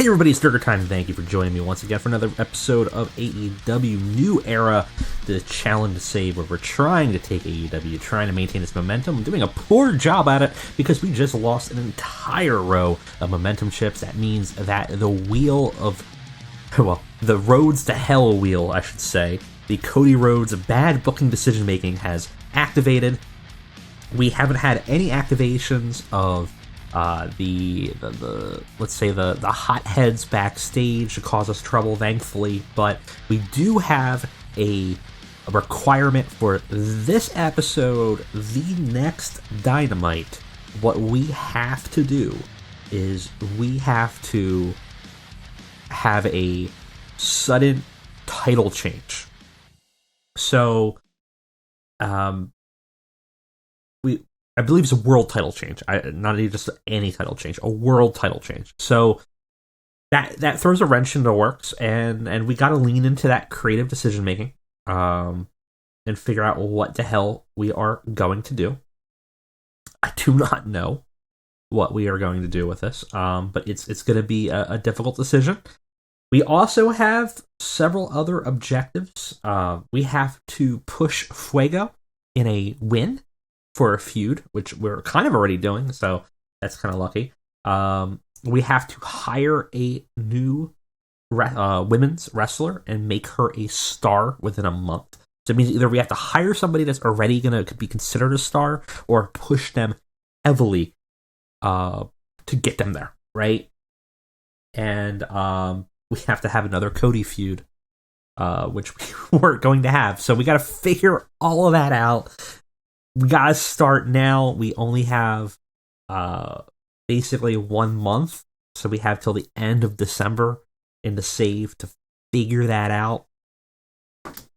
Hey everybody, it's Durger time, and thank you for joining me once again for another episode of AEW New Era, the challenge to save, where we're trying to take AEW, trying to maintain its momentum, doing a poor job at it because we just lost an entire row of momentum chips. That means that the wheel of, well, the roads to hell wheel, I should say, the Cody Rhodes bad booking decision making has activated. We haven't had any activations of the let's say the hotheads backstage to cause us trouble, thankfully, but we do have a requirement for this episode, the next Dynamite. What we have to do is we have to have a sudden title change. So, I believe it's a world title change. Not just any title change, a world title change. So that throws a wrench into the works, and we got to lean into that creative decision making, and figure out what the hell we are going to do. I do not know what we are going to do with this, but it's going to be a difficult decision. We also have several other objectives. We have to push Fuego in a win for a feud, which we're kind of already doing, so that's kind of lucky. We have to hire a new women's wrestler and make her a star within a month. So it means either we have to hire somebody that's already going to be considered a star, or push them heavily to get them there, right? And we have to have another Cody feud, which we weren't going to have. So we got to figure all of that out. We gotta start now. We only have basically 1 month, so we have till the end of December in the save to figure that out.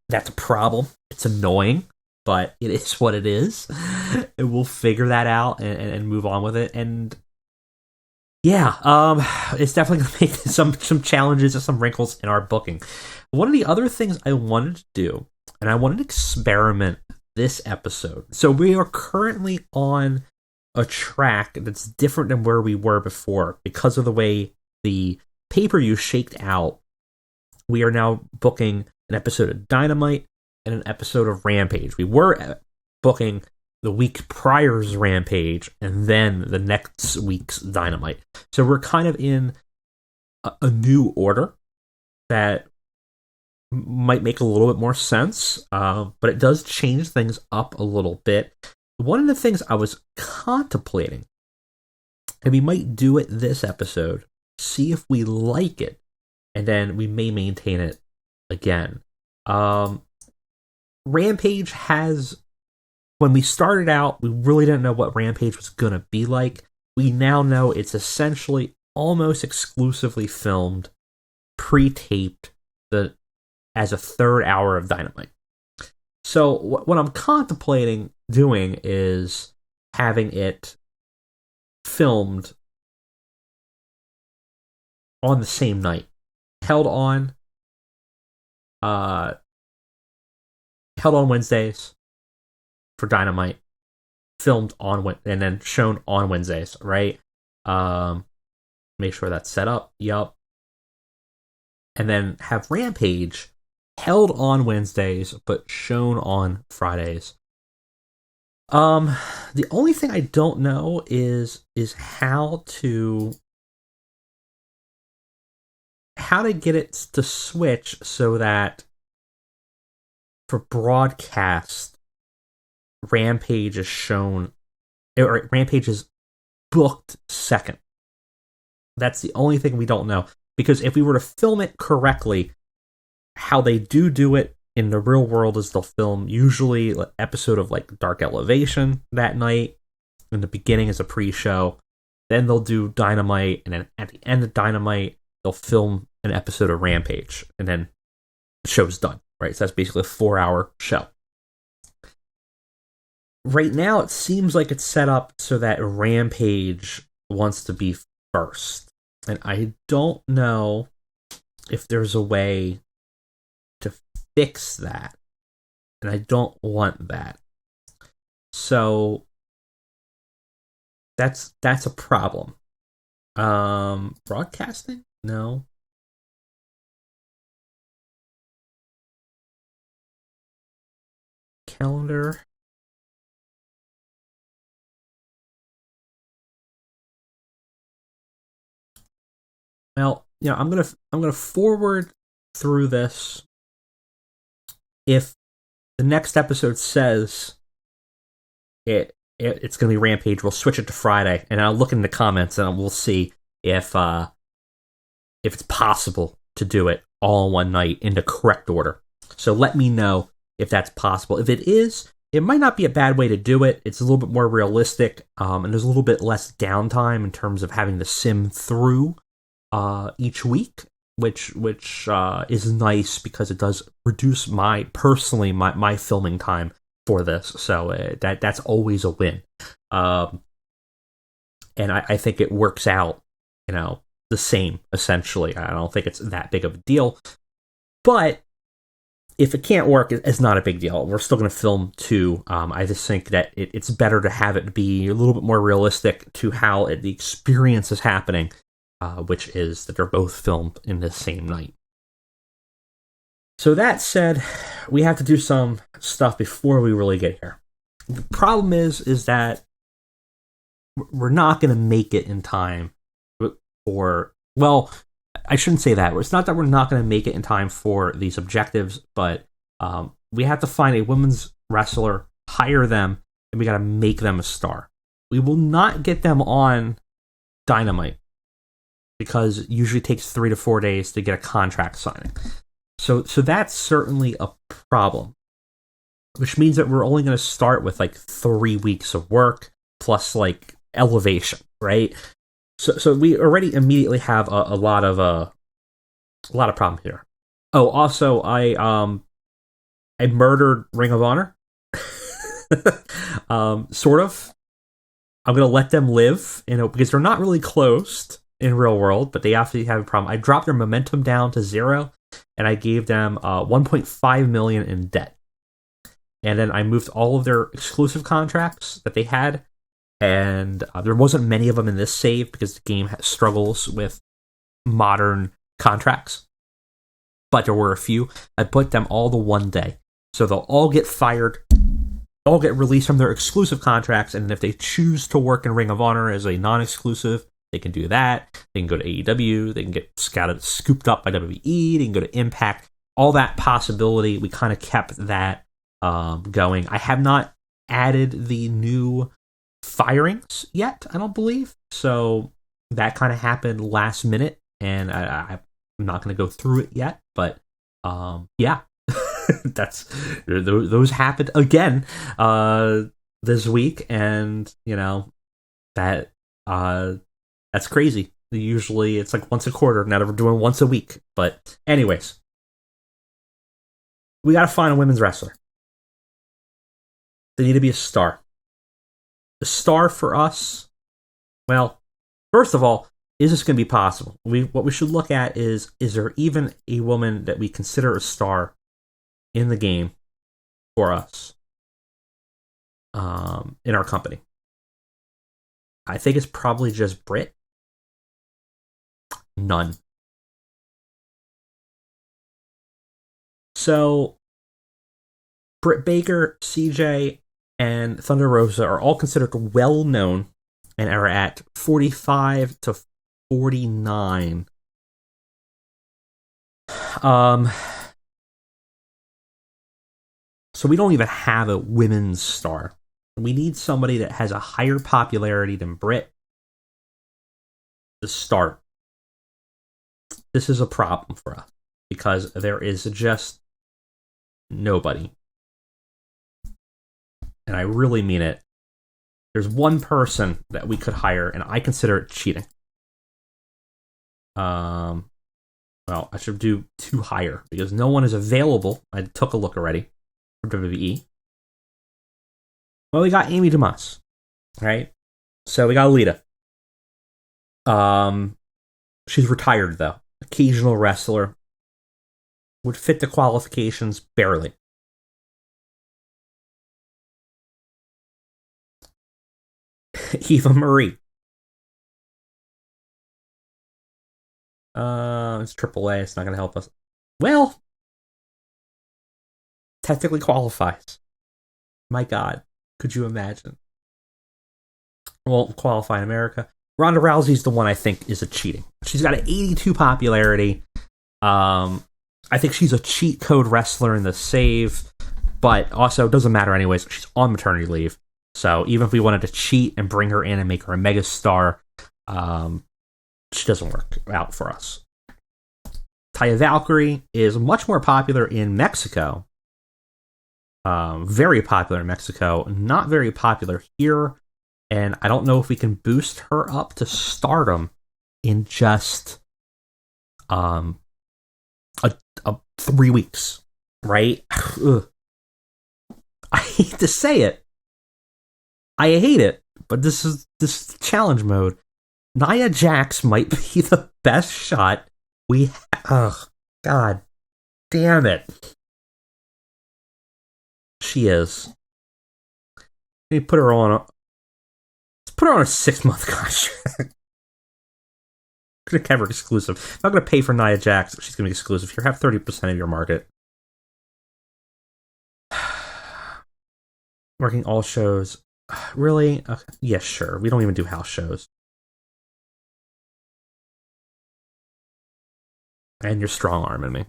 That's a problem. It's annoying, but it is what it is. And we'll figure that out and move on with it. And yeah, it's definitely gonna make some challenges and some wrinkles in our booking. One of the other things I wanted to do, and I wanted to experiment this episode. So we are currently on a track that's different than where we were before because of the way the pay-per-view shaked out. We are now booking an episode of Dynamite and an episode of Rampage. We were booking the week prior's Rampage and then the next week's Dynamite. So we're kind of in a new order that might make a little bit more sense, but it does change things up a little bit. One of the things I was contemplating, and we might do it this episode, see if we like it, and then we may maintain it again. Rampage has, when we started out, we really didn't know what Rampage was going to be like. We now know it's essentially almost exclusively filmed, pre-taped, as a third hour of Dynamite. So what I'm contemplating doing is having it filmed on the same night, held on Wednesdays for Dynamite, filmed on and then shown on Wednesdays, right? Make sure that's set up. Yup. And then have Rampage held on Wednesdays, but shown on Fridays. The only thing I don't know is how to get it to switch so that for broadcast, Rampage is shown, or Rampage is booked second. That's the only thing we don't know. Because if we were to film it correctly, how they do it in the real world is they'll film usually an episode of like Dark Elevation that night. In the beginning is a pre-show. Then they'll do Dynamite, and then at the end of Dynamite, they'll film an episode of Rampage, and then the show's done, right? So that's basically a 4-hour show. Right now, it seems like it's set up so that Rampage wants to be first. And I don't know if there's a way to fix that. And I don't want that. So that's a problem. Broadcasting? No. Calendar. Well, I'm gonna forward through this. If the next episode says it's gonna be Rampage, we'll switch it to Friday, and I'll look in the comments and we'll see if it's possible to do it all in one night in the correct order. So let me know if that's possible. If it is, it might not be a bad way to do it. It's a little bit more realistic, and there's a little bit less downtime in terms of having to sim through each week, which is nice because it does reduce my filming time for this. So that's always a win. And I think it works out, the same, essentially. I don't think it's that big of a deal. But if it can't work, it's not a big deal. We're still going to film too. I just think that it's better to have it be a little bit more realistic to how the experience is happening, which is that they're both filmed in the same night. So that said, we have to do some stuff before we really get here. The problem is that we're not going to make it in time for, well, I shouldn't say that. It's not that we're not going to make it in time for these objectives, but we have to find a women's wrestler, hire them, and we got to make them a star. We will not get them on Dynamite because it usually takes 3 to 4 days to get a contract signing. So that's certainly a problem, which means that we're only going to start with like 3 weeks of work plus like elevation, right? So we already immediately have a lot of problem here. Oh, also I murdered Ring of Honor, sort of. I'm gonna let them live, because they're not really closed in real world, but they obviously have a problem. I dropped their momentum down to 0, and I gave them 1.5 million in debt, and then I moved all of their exclusive contracts that they had. And there wasn't many of them in this save because the game struggles with modern contracts. But there were a few. I put them all to 1 day. So they'll all get fired, all get released from their exclusive contracts, and if they choose to work in Ring of Honor as a non-exclusive, they can do that. They can go to AEW, they can get scooped up by WWE, they can go to Impact. All that possibility, we kind of kept that going. I have not added the new firings yet, I don't believe. So that kind of happened last minute, and I'm not going to go through it yet, but yeah. Those happened again this week, and that's crazy. Usually it's like once a quarter. Now we're doing once a week. But anyways, we got to find a women's wrestler. They need to be a star. The star for us, well, first of all, is this going to be possible? What we should look at is there even a woman that we consider a star in the game for us, in our company? I think it's probably just Britt. None. So, Britt Baker, CJ, and Thunder Rosa are all considered well-known and are at 45 to 49. So we don't even have a women's star. We need somebody that has a higher popularity than Britt to start. This is a problem for us because there is just nobody. And I really mean it. There's one person that we could hire, and I consider it cheating. Well, I should do 2 hire because no one is available. I took a look already for WWE. Well, we got Amy Dumas, right? So we got Alita. She's retired though. Occasional wrestler. Would fit the qualifications barely. Eva Marie. It's AAA. It's not going to help us. Well, technically qualifies. My God, could you imagine? Won't qualify in America. Ronda Rousey's the one I think is a cheating. She's got an 82 popularity. I think she's a cheat code wrestler in the save, but also it doesn't matter anyways. She's on maternity leave. So even if we wanted to cheat and bring her in and make her a megastar, she doesn't work out for us. Taya Valkyrie is much more popular in Mexico. Very popular in Mexico. Not very popular here. And I don't know if we can boost her up to stardom in just 3 weeks, right? Ugh. I hate to say it. I hate it, but this is challenge mode. Nia Jax might be the best shot we have. Ugh, God damn it. She is. Let me put her on let's put her on a 6-month contract. Gonna have her exclusive. If I'm gonna pay for Nia Jax, she's gonna be exclusive. Here, have 30% of your market. Working all shows. Really? Okay. Yeah, sure. We don't even do house shows. And you're strong arming me.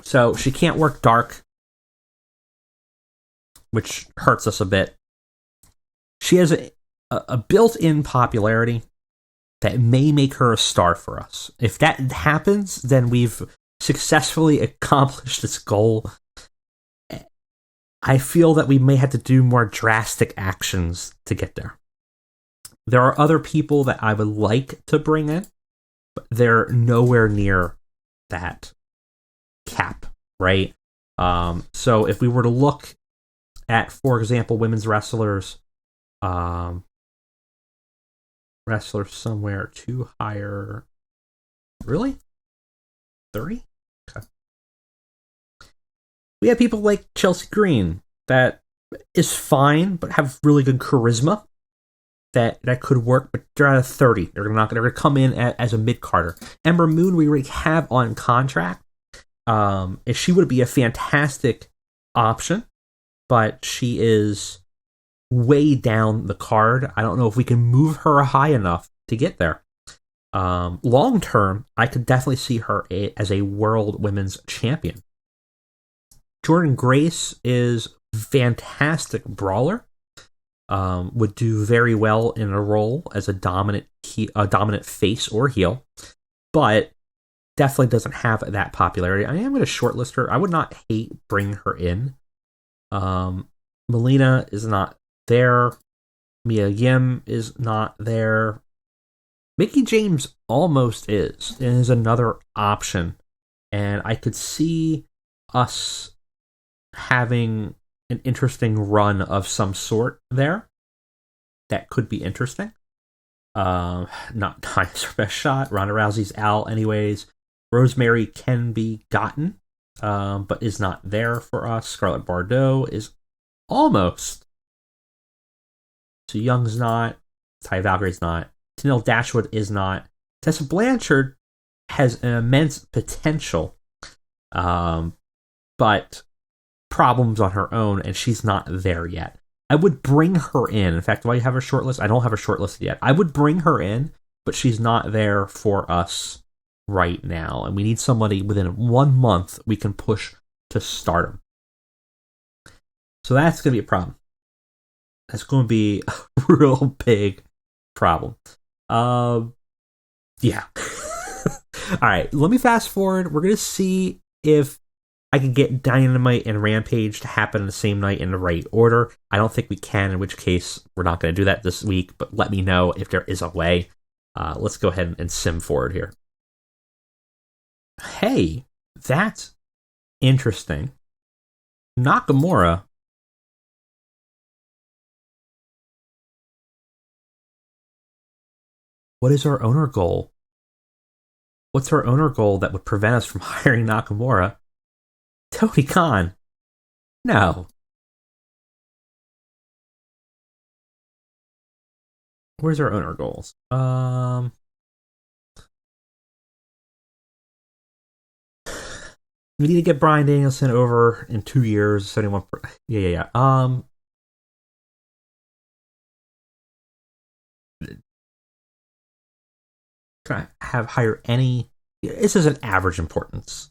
So she can't work dark, which hurts us a bit. She has a built-in popularity that may make her a star for us. If that happens, then we've successfully accomplished this goal. I feel that we may have to do more drastic actions to get there. There are other people that I would like to bring in, but they're nowhere near that cap, right? So if we were to look at, for example, women's wrestlers, wrestlers somewhere to hire, really? 30? Okay. We have people like Chelsea Green that is fine, but have really good charisma that could work, but they're at a 30. They're going to come in as a mid-carder. Ember Moon, we already have on contract. And she would be a fantastic option, but she is way down the card. I don't know if we can move her high enough to get there. Long term, I could definitely see her as a world women's champion. Jordan Grace is a fantastic brawler. Would do very well in a role as a dominant face or heel, but definitely doesn't have that popularity. I am going to shortlist her. I would not hate bringing her in. Melina is not there. Mia Yim is not there. Mickie James almost is another option. And I could see us having an interesting run of some sort there. That could be interesting. Not Time's her best shot. Ronda Rousey's out anyways. Rosemary can be gotten, but is not there for us. Scarlett Bordeaux is almost. So Young's not. Ty Valkyrie's not. Tenille Dashwood is not. Tessa Blanchard has an immense potential, but problems on her own, and she's not there yet. I would bring her in. In fact, do I have a short list? I don't have a short list yet. I would bring her in, but she's not there for us right now. And we need somebody within 1 month we can push to stardom. So that's going to be a problem. That's going to be a real big problem. Yeah. All right, let me fast forward. We're going to see if I can get Dynamite and Rampage to happen the same night in the right order. I don't think we can, in which case we're not going to do that this week, but let me know if there is a way. Let's go ahead and sim forward here. Hey, that's interesting. Nakamura. What is our owner goal? What's our owner goal that would prevent us from hiring Nakamura? Tony Khan. No. Where's our owner goals? We need to get Bryan Danielson over in 2 years. 71. Yeah. Can I have hire any? This is an average importance.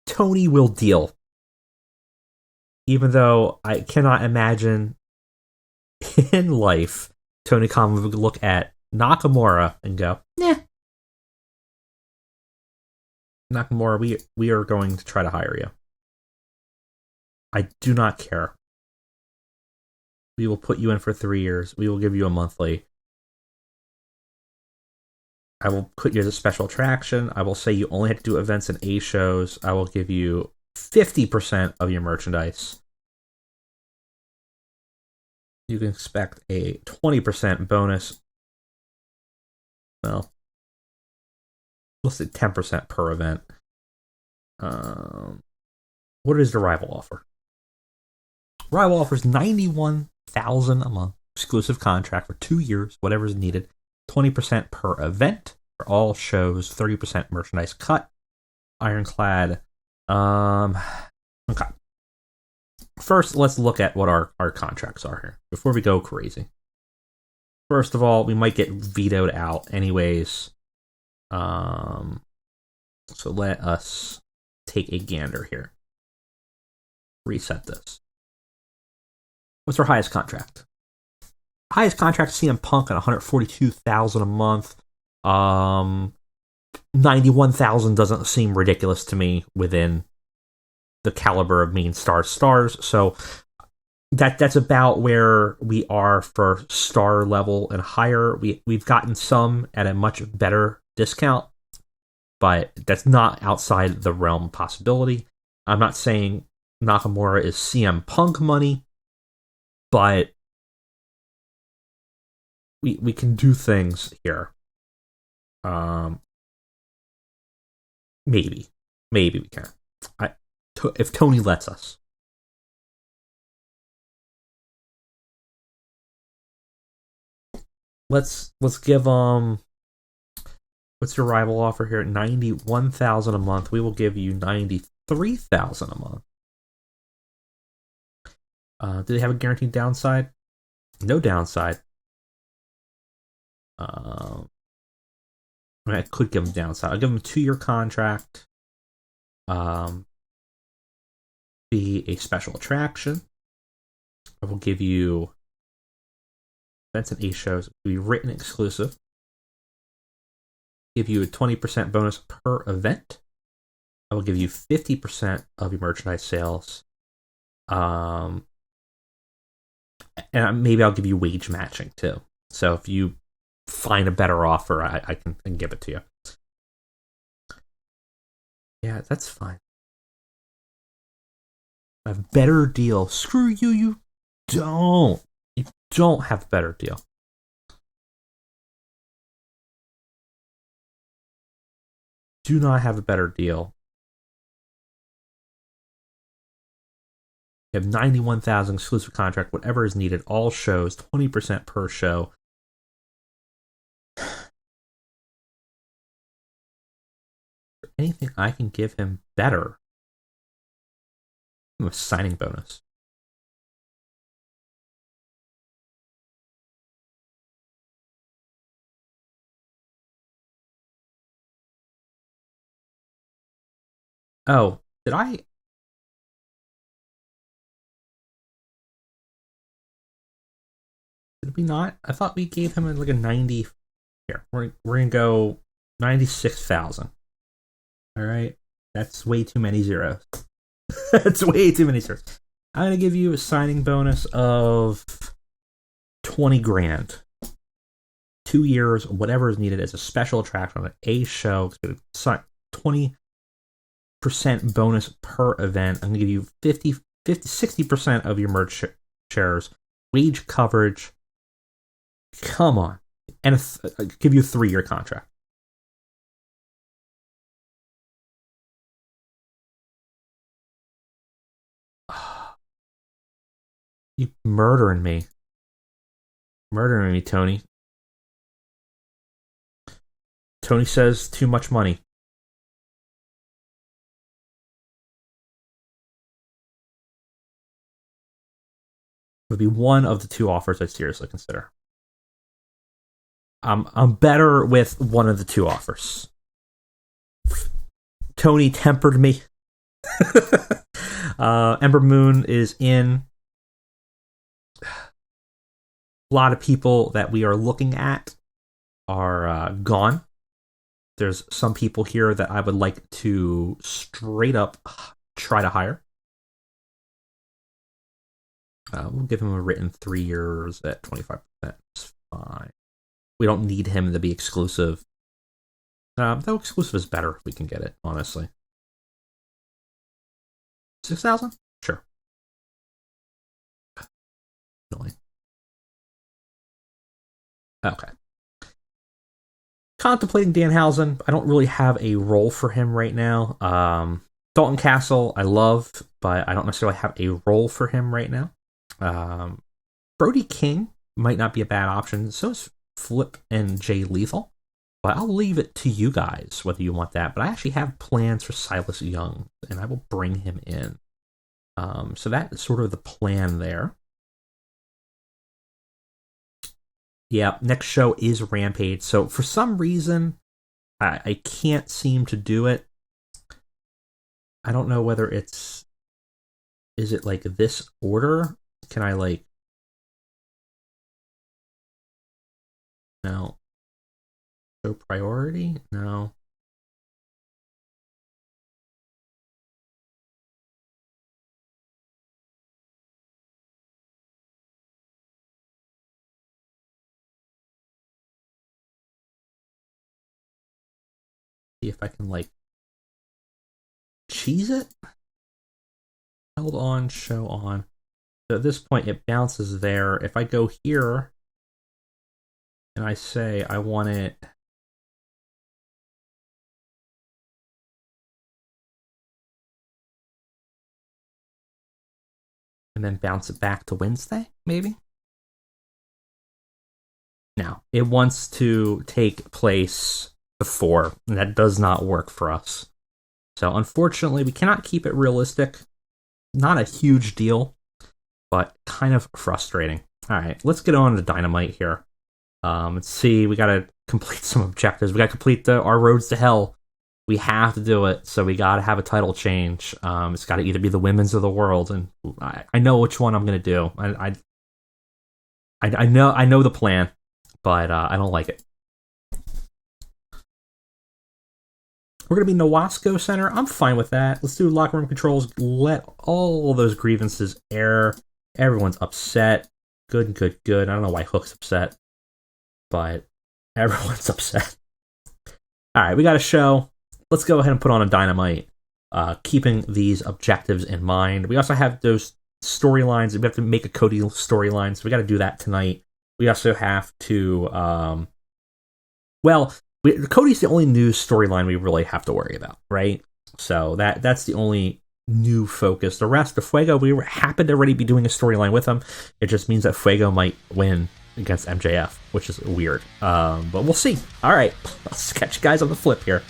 Tony will deal, even though I cannot imagine in life Tony Khan would look at Nakamura and go, "Nah, Nakamura, we are going to try to hire you. I do not care. We will put you in for 3 years. We will give you a monthly. I will put you as a special attraction. I will say you only have to do events and A shows. I will give you 50% of your merchandise. You can expect a 20% bonus. Well, we'll say 10% per event. What is the rival offer? Rival offers $91,000 a month, exclusive contract for 2 years, whatever is needed. 20% per event for all shows, 30% merchandise cut. Ironclad. Okay. First, let's look at what our contracts are here before we go crazy. First of all, we might get vetoed out anyways. So let us take a gander here. Reset this. What's our highest contract? Highest contract CM Punk at $142,000 a month. 91,000 doesn't seem ridiculous to me within the caliber of main stars. So that's about where we are for star level and higher. We've gotten some at a much better discount, but that's not outside the realm of possibility. I'm not saying Nakamura is CM Punk money, but we can do things here. Maybe we can. If Tony lets us. Let's give what's your rival offer here? 91,000 a month. We will give you 93,000 a month. Do they have a guaranteed downside? No downside. I could give them downside. I'll give them a 2-year contract. Be a special attraction. I will give you events and A shows. Be written exclusive. Give you a 20% bonus per event. I will give you 50% of your merchandise sales. And maybe I'll give you wage matching too. So if you find a better offer, I can give it to you. Yeah, that's fine. A better deal. Screw you, you don't. You don't have a better deal. Do not have a better deal. You have 91,000 exclusive contract, whatever is needed, all shows, 20% per show. Anything I can give him better? A signing bonus. Oh, did I? Did we not? I thought we gave him like a 90. Here, we're gonna go 96,000. All right, that's way too many zeros. That's way too many zeros. I'm gonna give you a signing bonus of 20 grand. 2 years, whatever is needed as a special attraction on a show. It's gonna 20% bonus per event. I'm gonna give you 60% of your merch shares, wage coverage. Come on, and I'll give you a 3-year contract. You murdering me. Murdering me, Tony. Tony says too much money. Would be one of the two offers I'd seriously consider. I'm better with one of the two offers. Tony tempered me. Ember Moon is in. A lot of people that we are looking at are gone. There's some people here that I would like to straight up try to hire. We'll give him a written 3 years at 25%. It's fine. We don't need him to be exclusive. Though exclusive is better if we can get it, honestly. 6,000? Sure. Annoying. Okay. Contemplating Danhausen. I don't really have a role for him right now. Dalton Castle, I love, but I don't necessarily have a role for him right now. Brody King might not be a bad option. So is Flip and Jay Lethal. But I'll leave it to you guys whether you want that. But I actually have plans for Silas Young, and I will bring him in. So that is sort of the plan there. Yeah, next show is Rampage. So for some reason, I can't seem to do it. I don't know whether it's... Is it like this order? Can I like... No. Show priority? No. See if I can like cheese it. Held on, show on. So at this point it bounces there. If I go here and I say I want it and then bounce it back to Wednesday, maybe? No, it wants to take place before, and that does not work for us. So unfortunately, we cannot keep it realistic. Not a huge deal, but kind of frustrating. All right, let's get on to Dynamite here. Let's see, we got to complete some objectives. We got to complete our roads to hell. We have to do it, so we got to have a title change. It's got to either be the women's or the world, and I know which one I'm going to do. I know the plan, but I don't like it. We're going to be Nowasco Center. I'm fine with that. Let's do locker room controls. Let all those grievances air. Everyone's upset. Good. I don't know why Hook's upset, but everyone's upset. All right, we got a show. Let's go ahead and put on a Dynamite, keeping these objectives in mind. We also have those storylines. We have to make a Cody storyline, so we got to do that tonight. We also have to, Cody's the only new storyline we really have to worry about, right? So that's the only new focus. The rest of Fuego, we happen to already be doing a storyline with him. It just means that Fuego might win against MJF, which is weird. But we'll see. All right, I'll catch you guys on the flip here.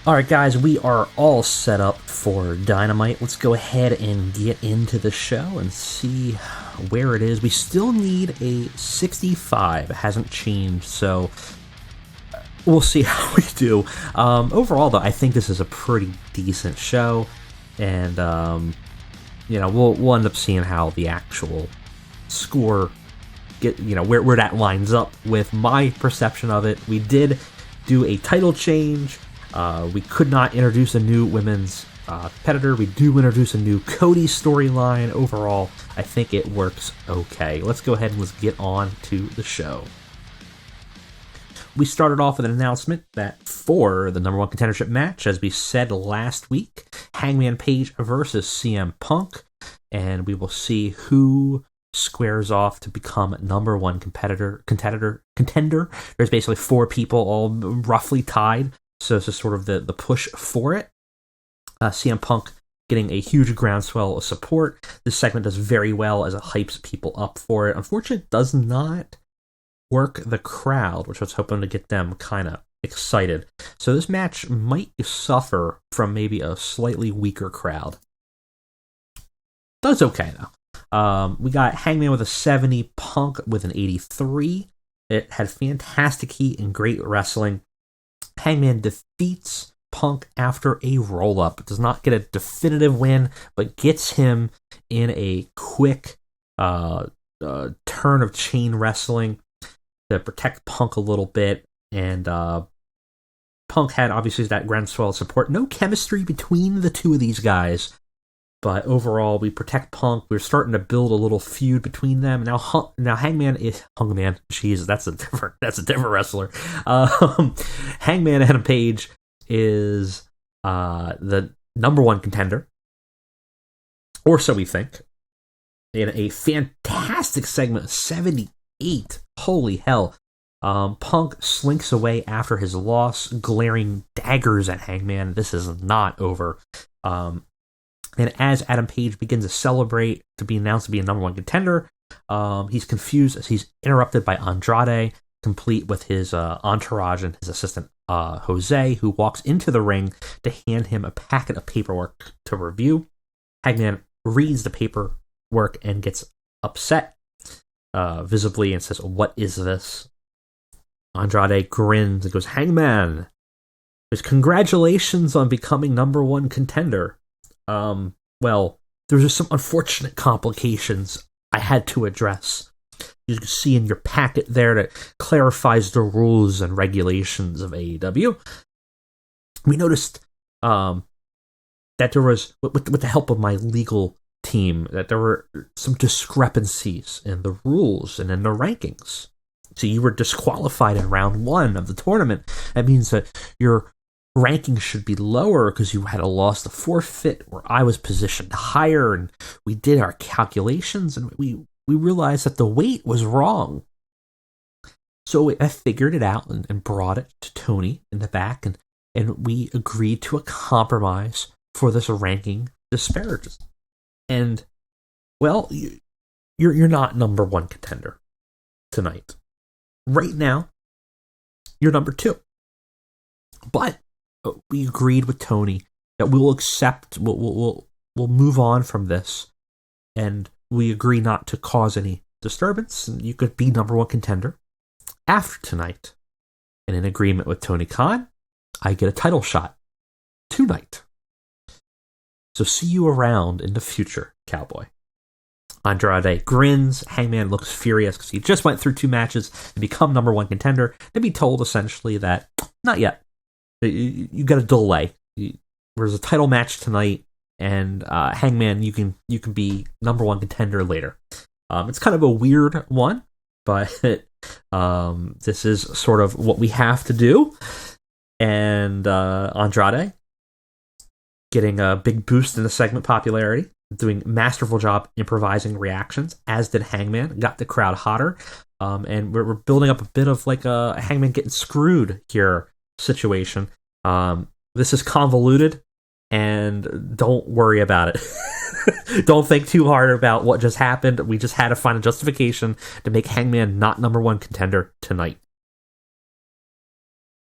All right, guys, we are all set up for Dynamite. Let's go ahead and get into the show and see where it is. We still need a 65. It hasn't changed, so we'll see how we do. Overall, though, I think this is a pretty decent show, and we'll end up seeing how the actual score where that lines up with my perception of it. We did do a title change. We could not introduce a new women's competitor. We do introduce a new Cody storyline. Overall, I think it works okay. Let's go ahead and let's get on to the show. We started off with an announcement that for the number one contendership match, as we said last week, Hangman Page versus CM Punk, and we will see who squares off to become number one contender. There's basically 4 people all roughly tied. So this is sort of the push for it. CM Punk getting a huge groundswell of support. This segment does very well as it hypes people up for it. Unfortunately, it does not work the crowd, which I was hoping to get them kind of excited. So this match might suffer from maybe a slightly weaker crowd. Does okay, though. We got Hangman with a 70, Punk with an 83. It had fantastic heat and great wrestling. Hangman defeats Punk after a roll-up. Does not get a definitive win, but gets him in a quick turn of chain wrestling to protect Punk a little bit. And Punk had, obviously, that groundswell of support. No chemistry between the two of these guys. But overall, we protect Punk. We're starting to build a little feud between them. Now Hangman is Hangman. Jeez, that's a different wrestler. Hangman Adam Page is the number one contender, or so we think. In a fantastic segment, 78. Holy hell! Punk slinks away after his loss, glaring daggers at Hangman. This is not over. And as Adam Page begins to celebrate to be announced to be a number one contender, he's confused as he's interrupted by Andrade, complete with his entourage and his assistant Jose, who walks into the ring to hand him a packet of paperwork to review. Hangman reads the paperwork and gets upset visibly and says, "What is this?" Andrade grins and goes, "Hangman, there's congratulations on becoming number one contender. Well, there's just some unfortunate complications I had to address. You can see in your packet there that clarifies the rules and regulations of AEW. We noticed that there was, with the help of my legal team, that there were some discrepancies in the rules and in the rankings. So you were disqualified in round 1 of the tournament. That means that your ranking should be lower because you had a loss to forfeit where I was positioned higher, and we did our calculations and we realized that the weight was wrong. So I figured it out and brought it to Tony in the back, and we agreed to a compromise for this ranking disparities. And, well, you're not number one contender tonight. Right now, you're number 2. But we agreed with Tony that we'll accept, we'll move on from this, and we agree not to cause any disturbance, and you could be number one contender after tonight. And in agreement with Tony Khan, I get a title shot tonight. So see you around in the future, cowboy. Andrade grins. Hangman looks furious because he just went through 2 matches and become number one contender, and be told essentially that, not yet. You got a delay. There's a title match tonight, and Hangman, you can be number one contender later. It's kind of a weird one, but this is sort of what we have to do. And Andrade getting a big boost in the segment popularity, doing a masterful job improvising reactions, as did Hangman. Got the crowd hotter, and we're building up a bit of like a Hangman getting screwed here situation. This is convoluted, and don't worry about it. Don't think too hard about what just happened. We just had to find a justification to make Hangman not number one contender tonight.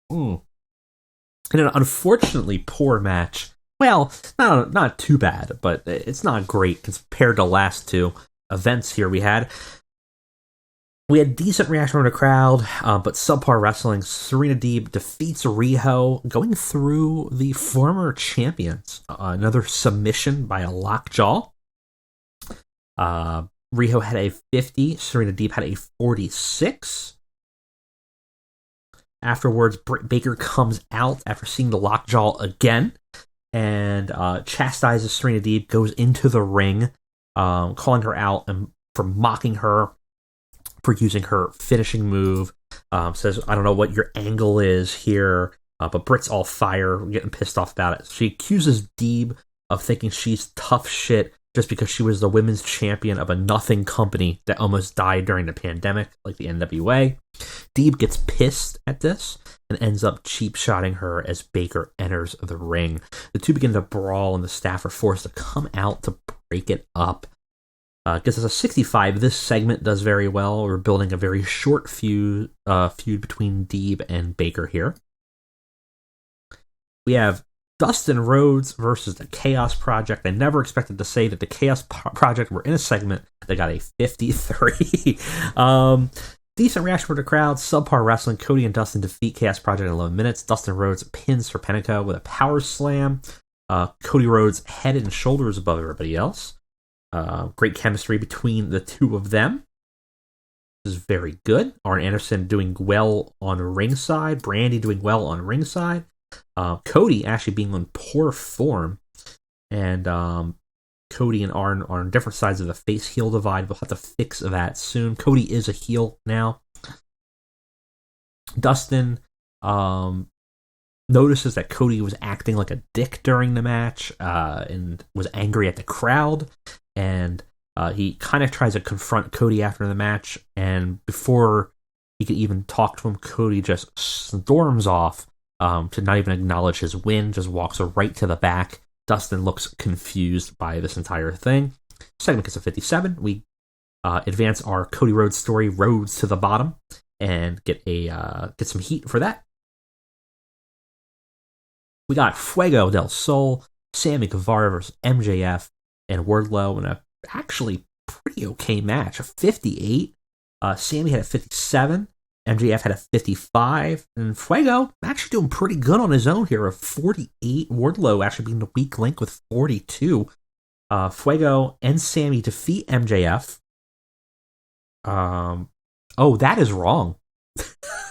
And an unfortunately poor match. Well, not too bad, but it's not great compared to the last 2 events here we had. We had decent reaction from the crowd, but subpar wrestling. Serena Deeb defeats Riho, going through the former champions. Another submission by a lockjaw. Riho had a 50. Serena Deeb had a 46. Afterwards, Britt Baker comes out after seeing the lockjaw again and chastises Serena Deeb, goes into the ring, calling her out and for mocking her for using her finishing move. Says, I don't know what your angle is here, but Britt's all fire, getting pissed off about it. She accuses Deeb of thinking she's tough shit just because she was the women's champion of a nothing company that almost died during the pandemic, like the NWA. Deeb gets pissed at this and ends up cheap-shotting her as Baker enters the ring. The two begin to brawl, and the staff are forced to come out to break it up. Gets us a 65. This segment does very well. We're building a very short feud between Deeb and Baker here. We have Dustin Rhodes versus the Chaos Project. I never expected to say that the Chaos Project were in a segment. They got a 53. Decent reaction from the crowd. Subpar wrestling. Cody and Dustin defeat Chaos Project in 11 minutes. Dustin Rhodes pins Serpentico with a power slam. Cody Rhodes head and shoulders above everybody else. Great chemistry between the two of them. This is very good. Arn Anderson doing well on ringside. Brandy doing well on ringside. Cody actually being on poor form. And Cody and Arn are on different sides of the face-heel divide. We'll have to fix that soon. Cody is a heel now. Dustin notices that Cody was acting like a dick during the match and was angry at the crowd. And he kind of tries to confront Cody after the match. And before he could even talk to him, Cody just storms off to not even acknowledge his win. Just walks right to the back. Dustin looks confused by this entire thing. Segment gets a 57. We advance our Cody Rhodes story, Rhodes to the bottom, and get some heat for that. We got Fuego del Sol, Sammy Guevara versus MJF and Wardlow in a actually pretty okay match. A 58. Sammy had a 57. MJF had a 55. And Fuego actually doing pretty good on his own here. A 48. Wardlow actually being the weak link with 42. Fuego and Sammy defeat MJF. Oh, that is wrong.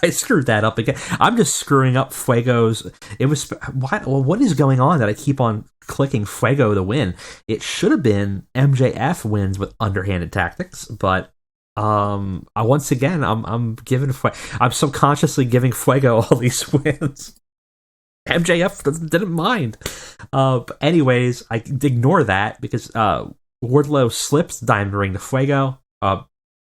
I screwed that up again. I'm just screwing up Fuego's. It was what is going on that I keep on clicking Fuego to win? It should have been MJF wins with underhanded tactics, but once again I'm giving I'm subconsciously giving Fuego all these wins. MJF didn't mind. But anyways, I ignore that because Wardlow slips Diamond Ring to Fuego.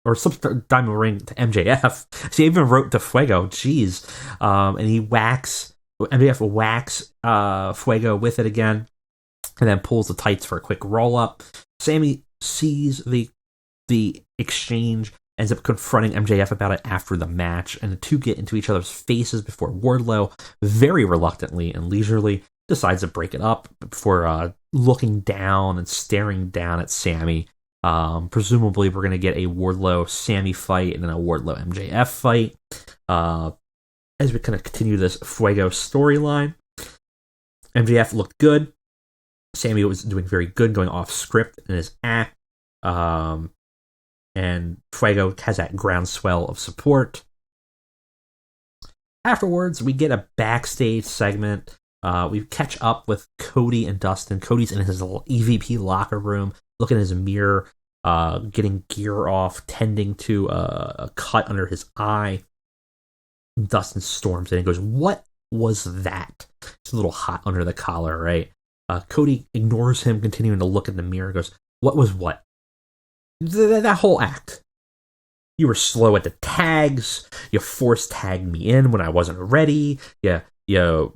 Or slips Diamond Ring to MJF. So he even wrote to Fuego. Jeez. And he MJF whacks Fuego with it again. And then pulls the tights for a quick roll up. Sammy sees the exchange, ends up confronting MJF about it after the match. And the two get into each other's faces before Wardlow, very reluctantly and leisurely, decides to break it up before looking down and staring down at Sammy. Presumably we're going to get a Wardlow-Sammy fight and then a Wardlow-MJF fight as we kind of continue this Fuego storyline. MJF looked good. Sammy was doing very good, going off script in his act. And Fuego has that groundswell of support. Afterwards, we get a backstage segment. We catch up with Cody and Dustin. Cody's in his EVP locker room, looking in his mirror, getting gear off, tending to a cut under his eye. Dustin storms in and goes, "What was that?" It's a little hot under the collar, right? Cody ignores him, continuing to look in the mirror, goes, "What was what?" That whole act. You were slow at the tags. You force tagged me in when I wasn't ready. You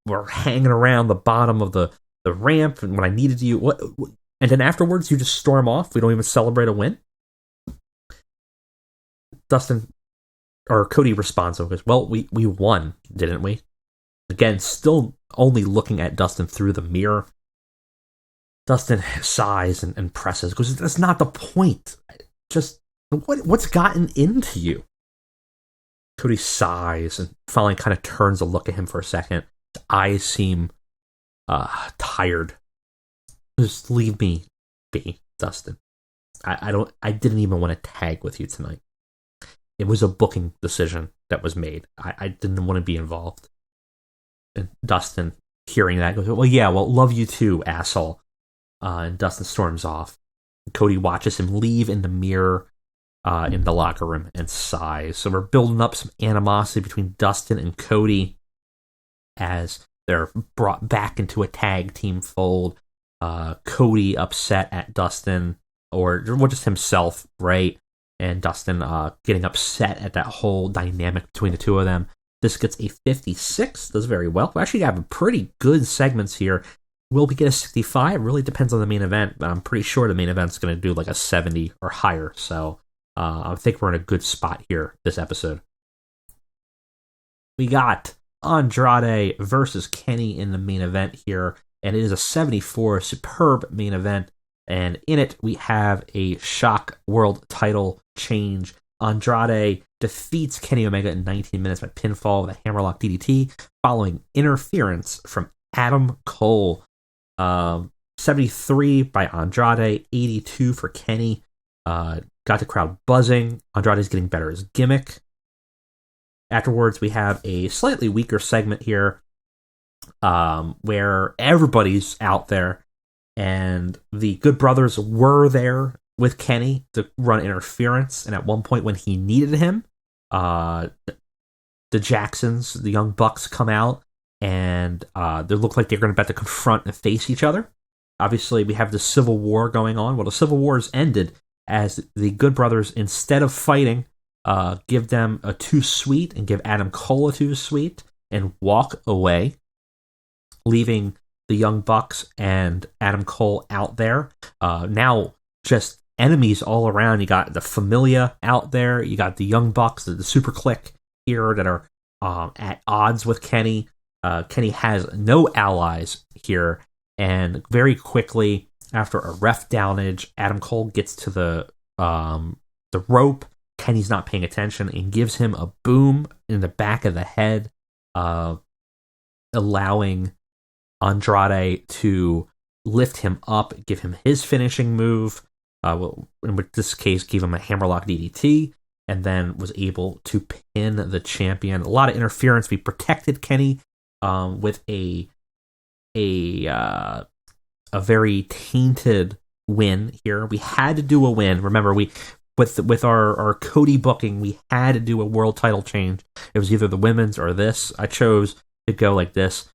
were hanging around the bottom of the ramp and when I needed you. What? And then afterwards, you just storm off. We don't even celebrate a win. Cody responds and goes, "Well, we won, didn't we?" Again, still only looking at Dustin through the mirror. Dustin sighs and presses, goes, "That's not the point. Just what's gotten into you?" Cody sighs and finally kind of turns to look at him for a second. His eyes seem tired. Just leave me be, Dustin. I didn't even want to tag with you tonight. It was a booking decision that was made. I didn't want to be involved. And Dustin, hearing that, goes, well, love you too, asshole." And Dustin storms off. Cody watches him leave in the mirror in the locker room and sighs. So we're building up some animosity between Dustin and Cody as they're brought back into a tag team fold. Cody upset at Dustin, or just himself, right? And Dustin getting upset at that whole dynamic between the two of them. This gets a 56, does very well. We actually have pretty good segments here. Will we get a 65? It really depends on the main event, but I'm pretty sure the main event's going to do like a 70 or higher. So I think we're in a good spot here this episode. We got Andrade versus Kenny in the main event here, and it is a 74, superb main event. And in it, we have a shock world title change. Andrade defeats Kenny Omega in 19 minutes by pinfall with a hammerlock DDT following interference from Adam Cole. 73 by Andrade, 82 for Kenny. Got the crowd buzzing. Andrade's getting better at his gimmick. Afterwards, we have a slightly weaker segment here where everybody's out there, and the Good Brothers were there with Kenny to run interference, and at one point when he needed him, the Jacksons, the Young Bucks, come out, and they look like they're about to confront and face each other. Obviously, we have the Civil War going on. Well, the Civil War has ended as the Good Brothers, instead of fighting, give them a 2-sweet and give Adam Cole a 2-sweet and walk away, leaving the Young Bucks and Adam Cole out there. Now, just enemies all around. You got the Familia out there. You got the Young Bucks, the Super Clique here that are at odds with Kenny. Kenny has no allies here, and very quickly after a ref downage, Adam Cole gets to the rope. Kenny's not paying attention and gives him a boom in the back of the head, allowing Andrade to lift him up, give him his finishing move. In this case, gave him a hammerlock DDT, and then was able to pin the champion. A lot of interference. We protected Kenny with a very tainted win here. We had to do a win. Remember, with our Cody booking, we had to do a world title change. It was either the women's or this. I chose to go like this.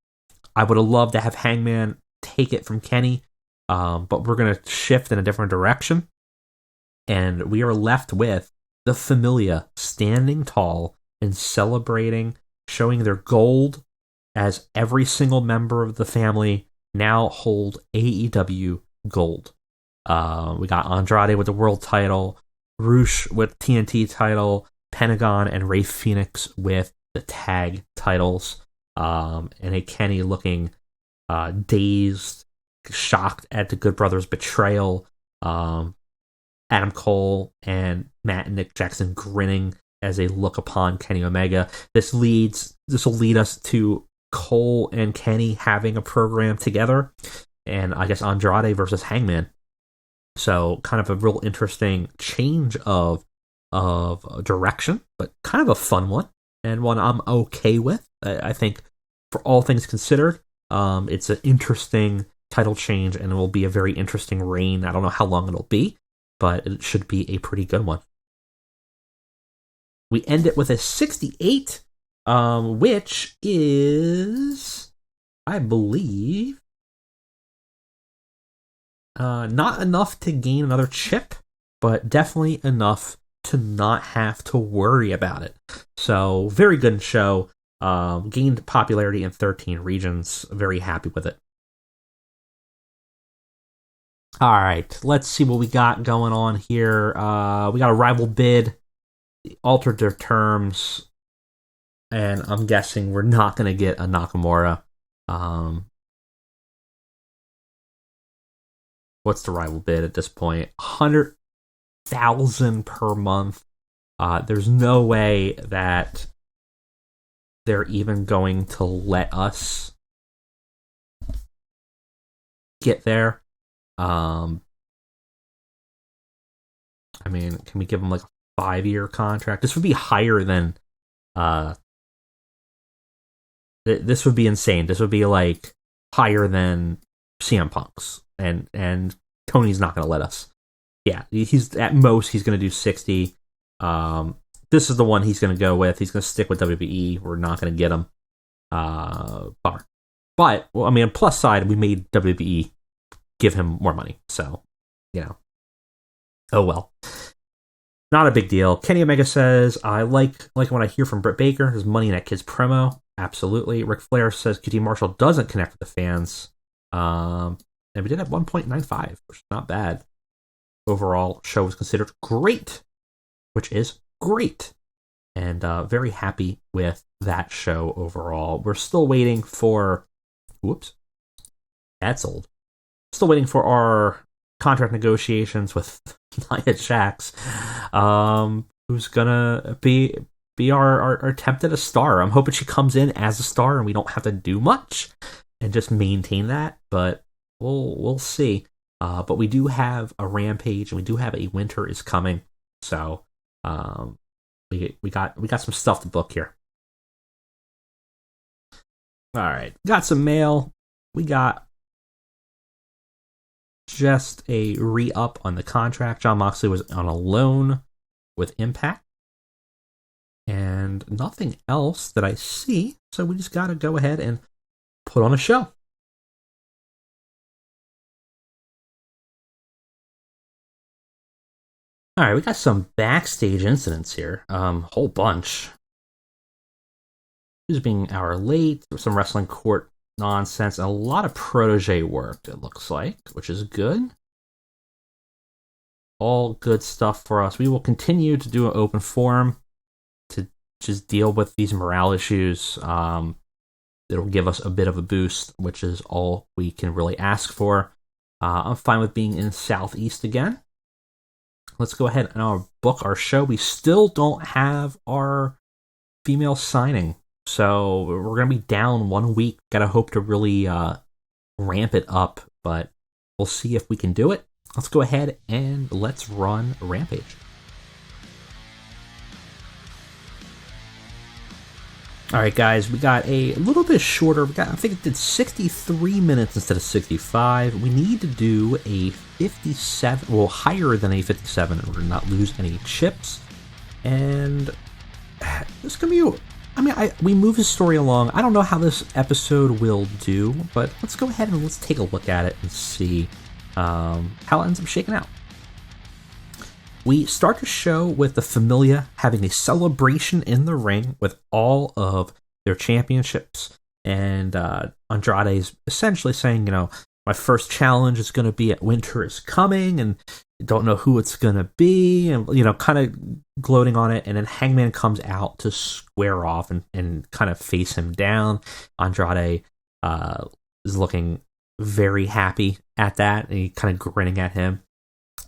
I would have loved to have Hangman take it from Kenny, but we're going to shift in a different direction. And we are left with the Familia standing tall and celebrating, showing their gold, as every single member of the family now hold AEW gold. We got Andrade with the world title, Rush with TNT title, Pentagon and Rey Fenix with the tag titles, and a Kenny looking dazed, shocked at the Good Brothers' betrayal. Adam Cole and Matt and Nick Jackson grinning as they look upon Kenny Omega. This will lead us to Cole and Kenny having a program together, and I guess Andrade versus Hangman. So kind of a real interesting change of direction, but kind of a fun one, and one I'm okay with. I think for all things considered, it's an interesting title change, and it will be a very interesting reign. I don't know how long it'll be, but it should be a pretty good one. We end it with a 68, which is, I believe, not enough to gain another chip, but definitely enough to not have to worry about it. So, very good show. Gained popularity in 13 regions. Very happy with it. Alright, let's see what we got going on here. We got a rival bid. They altered their terms, and I'm guessing we're not going to get a Nakamura. What's the rival bid at this point? 100,000 per month. There's no way that they're even going to let us get there. I mean, can we give them like a 5-year contract? This would be higher than this would be insane. This would be like higher than CM Punk's, and Tony's not going to let us. Yeah, he's at most he's going to do 60. This is the one he's going to go with. He's going to stick with WWE. We're not going to get him. Bummer. But well, I mean, on plus side, we made WWE give him more money. So, you know. Oh well. Not a big deal. Kenny Omega says, I like when I hear from Britt Baker, his Money in that Kid's promo. Absolutely. Ric Flair says QT Marshall doesn't connect with the fans. And we did have 1.95, which is not bad. Overall, show was considered great, which is great. And very happy with that show overall. We're still waiting for... Whoops. That's old. Still waiting for our contract negotiations with Nia Jax, who's gonna be our attempt at a star. I'm hoping she comes in as a star and we don't have to do much and just maintain that, but we'll see. But we do have a Rampage and we do have a Winter is Coming, so we got some stuff to book here. All right, got some mail. We got just a re-up on the contract. Jon Moxley was on a loan with Impact. And nothing else that I see. So we just got to go ahead and put on a show. All right, we got some backstage incidents here. Whole bunch. This being hour late, some wrestling court nonsense, and a lot of protege work, it looks like, which is good. All good stuff for us. We will continue to do an open forum to just deal with these morale issues. It'll give us a bit of a boost, which is all we can really ask for. I'm fine with being in Southeast again. Let's go ahead and book our show. We still don't have our female signing, so we're going to be down 1 week. Gotta hope to really ramp it up, but we'll see if we can do it. Let's go ahead and let's run Rampage. All right, guys, we got a little bit shorter. I think it did 63 minutes instead of 65. We need to do a 57, well, higher than a 57 in order to not lose any chips. And this can be, we move his story along. I don't know how this episode will do, but let's go ahead and let's take a look at it and see how it ends up shaking out. We start the show with the Familia having a celebration in the ring with all of their championships. And Andrade is essentially saying, my first challenge is going to be at Winter is Coming, and don't know who it's going to be, and, kind of gloating on it. And then Hangman comes out to square off and kind of face him down. Andrade is looking very happy at that, and he kind of grinning at him.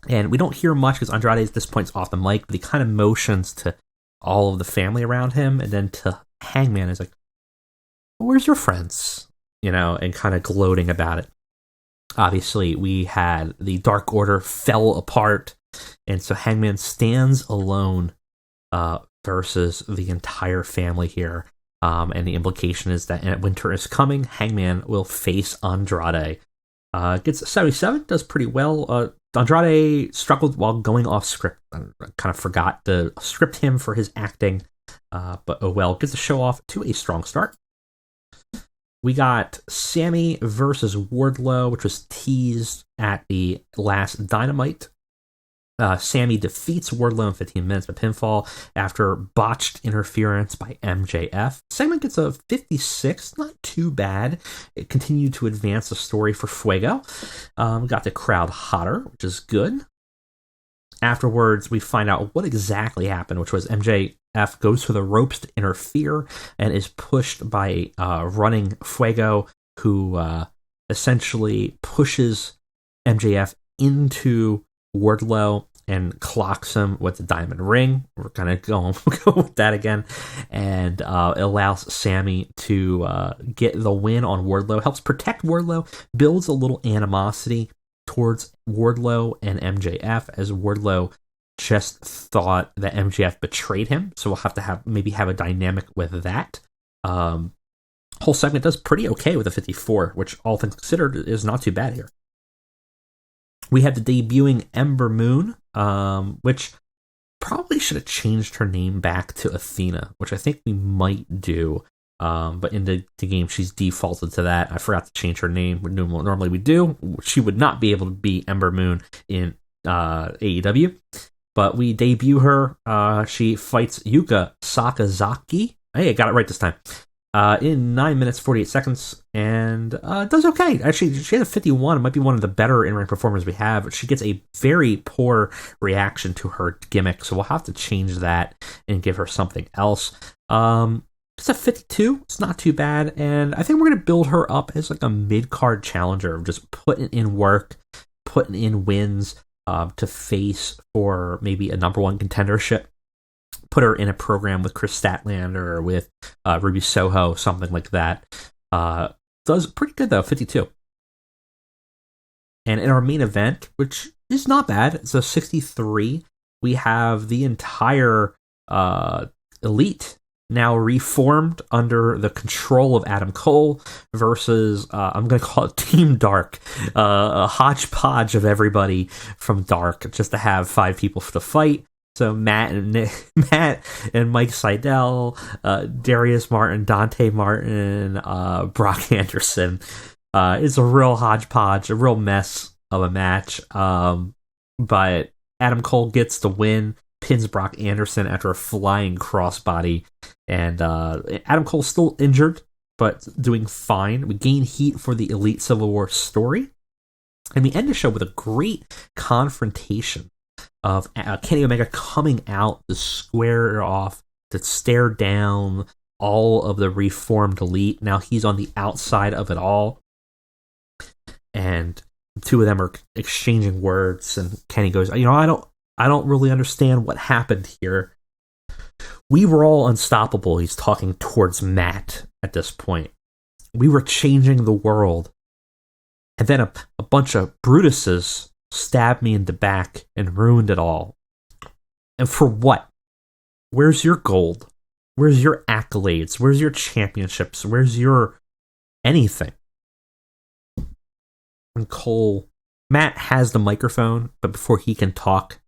And we don't hear much because Andrade at this point is off the mic, but he kind of motions to all of the family around him, and then to Hangman is like, where's your friends? And kind of gloating about it. Obviously, we had the Dark Order fell apart, and so Hangman stands alone versus the entire family here. And the implication is that Winter is Coming, Hangman will face Andrade. Gets 77, does pretty well. Andrade struggled while going off script. I kind of forgot to script him for his acting, but oh well. Gets the show off to a strong start. We got Sammy versus Wardlow, which was teased at the last Dynamite. Sammy defeats Wardlow in 15 minutes by pinfall after botched interference by MJF. Segment gets a 56, not too bad. It continued to advance the story for Fuego. Got the crowd hotter, which is good. Afterwards, we find out what exactly happened, which was MJF goes for the ropes to interfere and is pushed by running Fuego, who essentially pushes MJF into Wardlow and clocks him with the diamond ring. We're kind of going with that again, and it allows Sammy to get the win on Wardlow. Helps protect Wardlow, builds a little animosity towards Wardlow and MJF, as Wardlow just thought that MJF betrayed him. So we'll have to maybe have a dynamic with that. Whole segment does pretty okay with a 54, which all things considered is not too bad here. We had the debuting Ember Moon, which probably should have changed her name back to Athena, which I think we might do. But in the game, she's defaulted to that. I forgot to change her name. Normally we do. She would not be able to be Ember Moon in AEW. But we debut her. She fights Yuka Sakazaki. Hey, I got it right this time. In 9 minutes, 48 seconds, and does okay. Actually, she had a 51. It might be one of the better in-ring performers we have. She gets a very poor reaction to her gimmick, so we'll have to change that and give her something else. It's a 52. It's not too bad, and I think we're going to build her up as like a mid-card challenger of just putting in work, putting in wins to face for maybe a number one contendership. Put her in a program with Chris Statlander or with Ruby Soho, something like that. Does pretty good, though, 52. And in our main event, which is not bad, it's a 63, we have the entire Elite now reformed under the control of Adam Cole versus, I'm going to call it Team Dark, a hodgepodge of everybody from Dark, just to have 5 people to fight. So Matt and Mike Seidel, Darius Martin, Dante Martin, Brock Anderson. It's a real hodgepodge, a real mess of a match. But Adam Cole gets the win, pins Brock Anderson after a flying crossbody. And Adam Cole's still injured, but doing fine. We gain heat for the Elite Civil War story. And we end the show with a great confrontation of Kenny Omega coming out to square off, to stare down all of the reformed Elite. Now he's on the outside of it all. And the two of them are exchanging words, and Kenny goes, I don't really understand what happened here. We were all unstoppable. He's talking towards Matt at this point. We were changing the world. And then a bunch of Brutuses stabbed me in the back and ruined it all. And for what? Where's your gold? Where's your accolades? Where's your championships? Where's your anything? And Matt has the microphone, but before he can talk,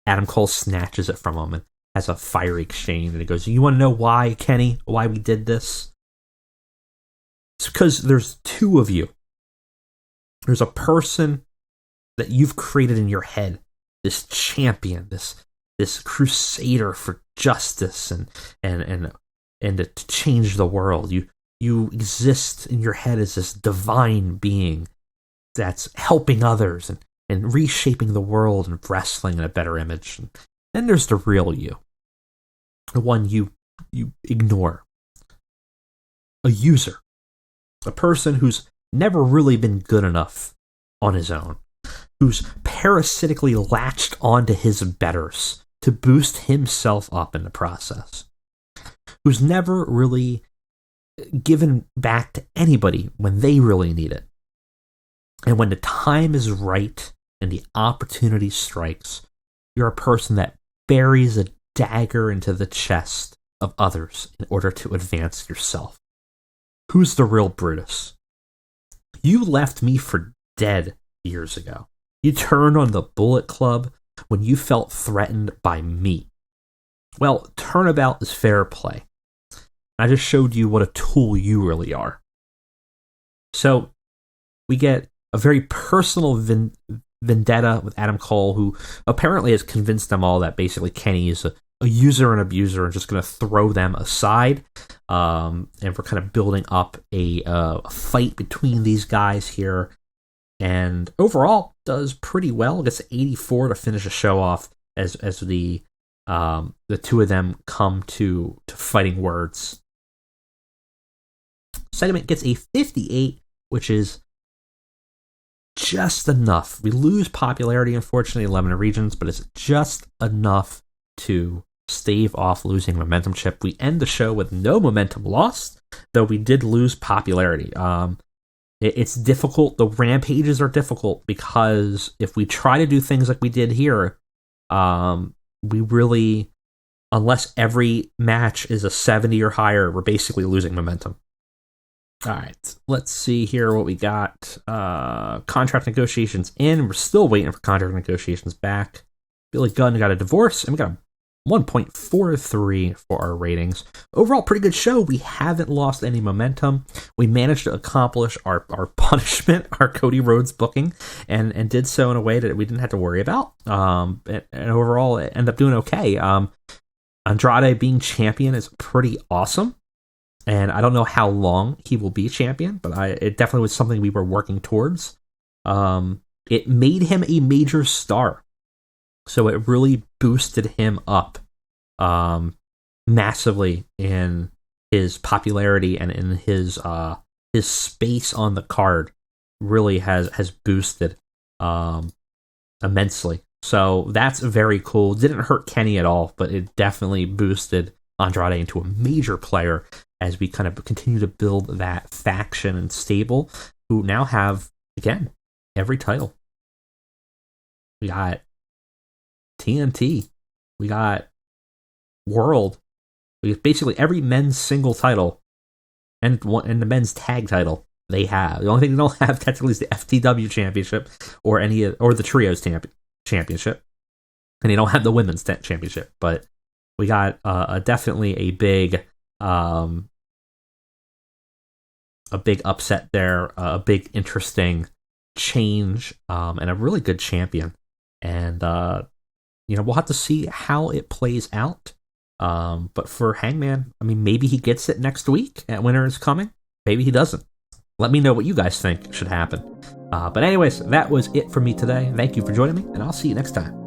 Adam Cole snatches it from him and has a fiery exchange. And he goes, you want to know why, Kenny? Why we did this? It's because there's 2 of you. There's a person that you've created in your head, this champion, this crusader for justice and to change the world. You exist in your head as this divine being that's helping others and reshaping the world and wrestling in a better image. And then there's the real you, the one you ignore, a user, a person who's never really been good enough on his own, who's parasitically latched onto his betters to boost himself up in the process, who's never really given back to anybody when they really need it. And when the time is right and the opportunity strikes, you're a person that buries a dagger into the chest of others in order to advance yourself. Who's the real Brutus? You left me for dead years ago. You turned on the Bullet Club when you felt threatened by me. Well, turnabout is fair play. I just showed you what a tool you really are. So, we get a very personal vendetta with Adam Cole, who apparently has convinced them all that basically Kenny is a user and abuser and just going to throw them aside. And we're kind of building up a fight between these guys here. And overall, does pretty well. Gets 84 to finish the show off as the 2 of them come to fighting words. Segment gets a 58, which is just enough. We lose popularity, unfortunately, 11 regions, but it's just enough to stave off losing momentum chip. We end the show with no momentum lost, though we did lose popularity. It's difficult. The rampages are difficult because if we try to do things like we did here, we really, unless every match is a 70 or higher, we're basically losing momentum. All right, let's see here what we got. Contract negotiations in. We're still waiting for contract negotiations back. Billy Gunn got a divorce, and we got a 1.43 for our ratings. Overall, pretty good show. We haven't lost any momentum. We managed to accomplish our punishment, our Cody Rhodes booking, and did so in a way that we didn't have to worry about. And overall, it ended up doing okay. Andrade being champion is pretty awesome. And I don't know how long he will be champion, but it definitely was something we were working towards. It made him a major star. So it really boosted him up massively in his popularity and in his space on the card. Really has boosted immensely. So that's very cool. Didn't hurt Kenny at all, but it definitely boosted Andrade into a major player as we kind of continue to build that faction and stable, who now have, again, every title. We got TNT. We got World. We got basically every men's single title and the men's tag title they have. The only thing they don't have technically is the FTW championship or the trios championship, and they don't have the women's championship. But we got definitely a big upset there, a big interesting change, and a really good champion. And we'll have to see how it plays out. But for Hangman, I mean, maybe he gets it next week at Winter is Coming. Maybe he doesn't. Let me know what you guys think should happen. But anyways, that was it for me today. Thank you for joining me, and I'll see you next time.